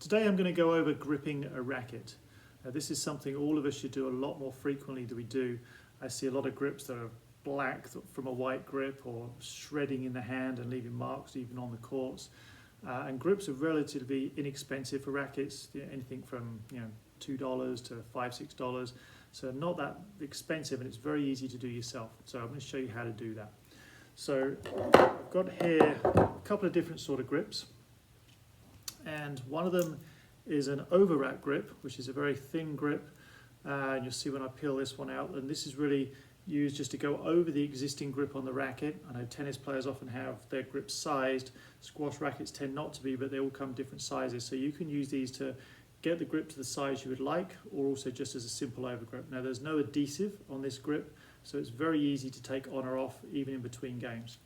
Today I'm going to go over gripping a racket. This is something all of us should do a lot more frequently than we do. I see a lot of grips that are black from a white grip or shredding in the hand and leaving marks even on the courts. And grips are relatively inexpensive for rackets, anything from $2 to $5, $6. So not that expensive, and it's very easy to do yourself. So I'm going to show you how to do that. So I've got here a couple of different sort of grips. And one of them is an over-rack grip, which is a very thin grip. And you'll see when I peel this one out, and this is really used just to go over the existing grip on the racket. I know tennis players often have their grips sized. Squash rackets tend not to be, but they all come different sizes. So you can use these to get the grip to the size you would like, or also just as a simple over grip. Now there's no adhesive on this grip, so it's very easy to take on or off, even in between games.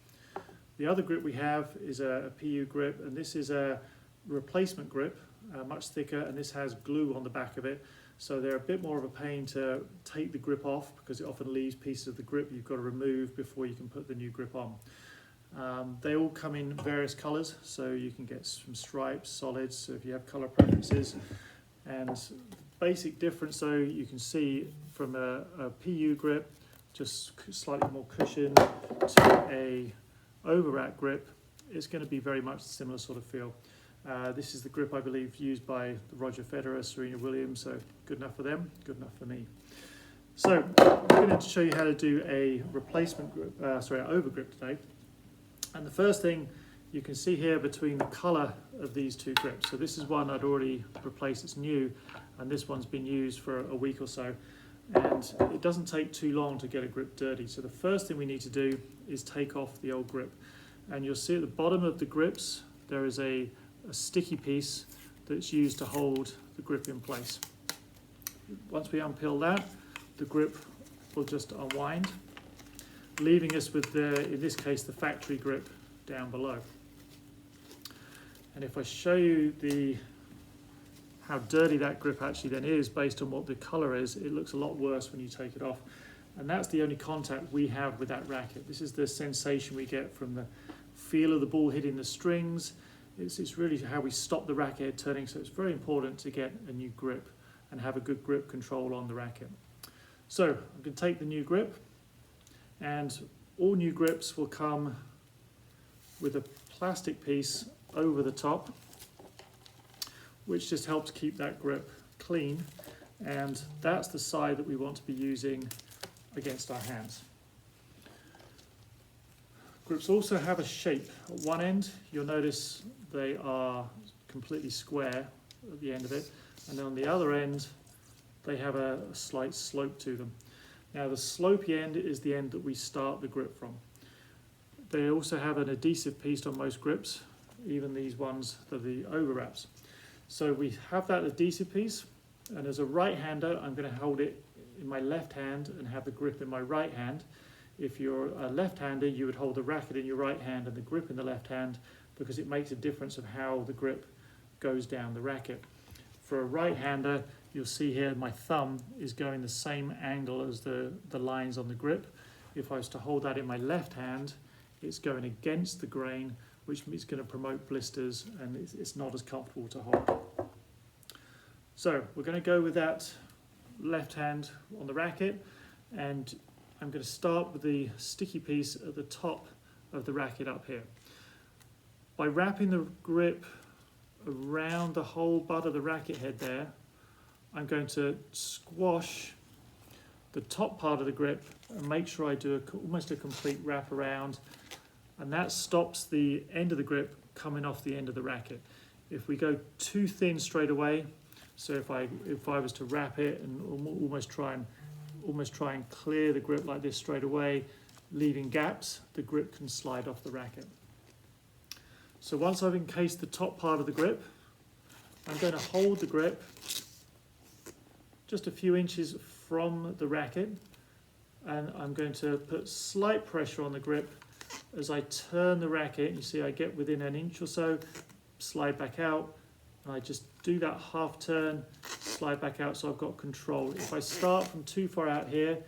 The other grip we have is a PU grip, and this is a replacement grip, much thicker, and this has glue on the back of it, so they're a bit more of a pain to take the grip off because it often leaves pieces of the grip you've got to remove before you can put the new grip on. They all come in various colours, so you can get some stripes, solids, so if you have colour preferences. And basic difference, so you can see from a PU grip, just slightly more cushion, to a over-rack grip, it's going to be very much a similar sort of feel. This is the grip I believe used by Roger Federer, Serena Williams, so good enough for them, good enough for me. So I'm going to show you how to do a replacement grip, over grip today. And the first thing you can see here between the colour of these two grips. So this is one I'd already replaced, it's new, and this one's been used for a week or so. And it doesn't take too long to get a grip dirty. So the first thing we need to do is take off the old grip. And you'll see at the bottom of the grips, there is a sticky piece that's used to hold the grip in place. Once we unpeel that, the grip will just unwind, leaving us with in this case, the factory grip down below. And if I show you how dirty that grip actually then is based on what the colour is, it looks a lot worse when you take it off. And that's the only contact we have with that racket. This is the sensation we get from the feel of the ball hitting the strings. It's really how we stop the racket turning, so it's very important to get a new grip and have a good grip control on the racket. So I'm going to take the new grip, and all new grips will come with a plastic piece over the top, which just helps keep that grip clean, and that's the side that we want to be using against our hands. Grips also have a shape. At one end, you'll notice they are completely square at the end of it, and then on the other end, they have a slight slope to them. Now the slopey end is the end that we start the grip from. They also have an adhesive piece on most grips, even these ones that are the over wraps. So we have that adhesive piece, and as a right-hander, I'm going to hold it in my left hand and have the grip in my right hand. If you're a left-hander, you would hold the racket in your right hand and the grip in the left hand, because it makes a difference of how the grip goes down the racket. For a right-hander, you'll see here my thumb is going the same angle as the lines on the grip. If I was to hold that in my left hand, it's going against the grain, which is going to promote blisters, and it's not as comfortable to hold. So we're going to go with that left hand on the racket, and I'm going to start with the sticky piece at the top of the racket up here. By wrapping the grip around the whole butt of the racket head there, I'm going to squash the top part of the grip and make sure I do almost a complete wrap around, and that stops the end of the grip coming off the end of the racket. If we go too thin straight away, so if I was to wrap it and almost try and clear the grip like this straight away, leaving gaps, the grip can slide off the racket. So once I've encased the top part of the grip, I'm going to hold the grip just a few inches from the racket, and I'm going to put slight pressure on the grip as I turn the racket. You see I get within an inch or so, slide back out, and I just do that half turn, slide back out, so I've got control. If I start from too far out here,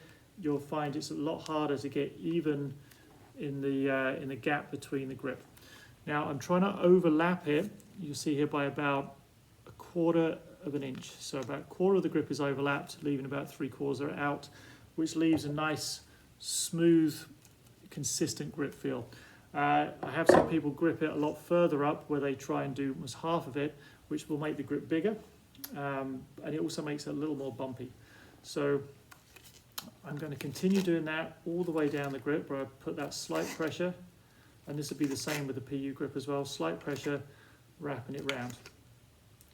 you'll find it's a lot harder to get even in the gap between the grip. Now I'm trying to overlap it, you see here, by about 1/4 of an inch. So about 1/4 of the grip is overlapped, leaving about 3/4 are out, which leaves a nice, smooth, consistent grip feel. I have seen people grip it a lot further up where they try and do almost half of it, which will make the grip bigger, and it also makes it a little more bumpy. So I'm going to continue doing that all the way down the grip where I put that slight pressure, and this will be the same with the PU grip as well, slight pressure, wrapping it round.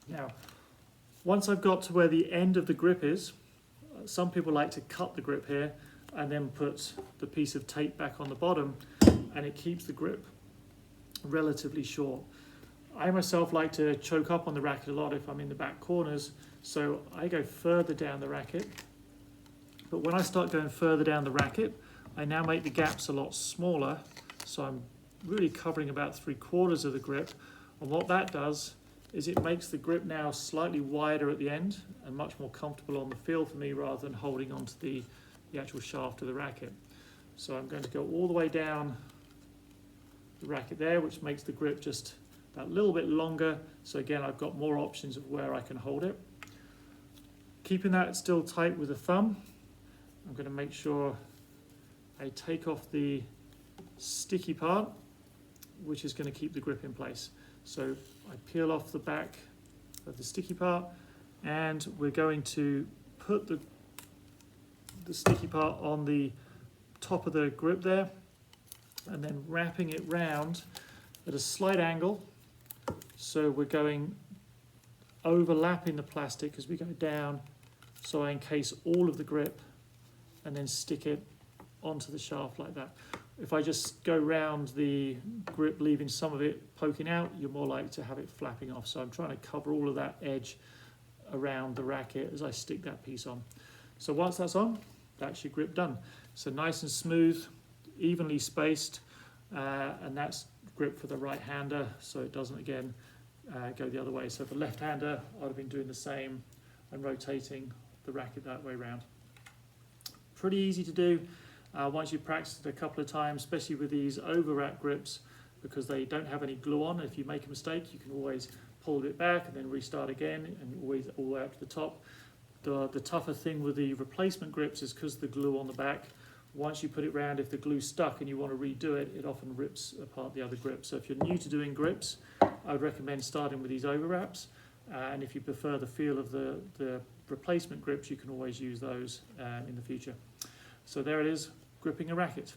Now, once I've got to where the end of the grip is, some people like to cut the grip here and then put the piece of tape back on the bottom, and it keeps the grip relatively short. I myself like to choke up on the racket a lot if I'm in the back corners, so I go further down the racket. But when I start going further down the racket, I now make the gaps a lot smaller, so I'm really covering about 3/4 of the grip. And what that does is it makes the grip now slightly wider at the end and much more comfortable on the feel for me rather than holding onto the actual shaft of the racket. So I'm going to go all the way down the racket there, which makes the grip just that little bit longer. So again, I've got more options of where I can hold it. Keeping that still tight with the thumb, I'm going to make sure I take off the sticky part, which is going to keep the grip in place. So I peel off the back of the sticky part, and we're going to put the sticky part on the top of the grip there, and then wrapping it round at a slight angle. So we're going overlapping the plastic as we go down, so I encase all of the grip and then stick it onto the shaft like that. If I just go round the grip, leaving some of it poking out, you're more likely to have it flapping off. So I'm trying to cover all of that edge around the racket as I stick that piece on. So once that's on, that's your grip done. So nice and smooth, evenly spaced, and that's grip for the right-hander, so it doesn't, again, go the other way. So for left-hander, I'd have been doing the same and rotating the racket that way round. Pretty easy to do. Once you've practiced it a couple of times, especially with these overwrap grips, because they don't have any glue on. If you make a mistake, you can always pull it back and then restart again, and always all the way up to the top. The tougher thing with the replacement grips is because the glue on the back, once you put it round, if the glue's stuck and you want to redo it, it often rips apart the other grip. So if you're new to doing grips, I would recommend starting with these overwraps. And if you prefer the feel of the replacement grips, you can always use those in the future. So there it is, gripping a racket.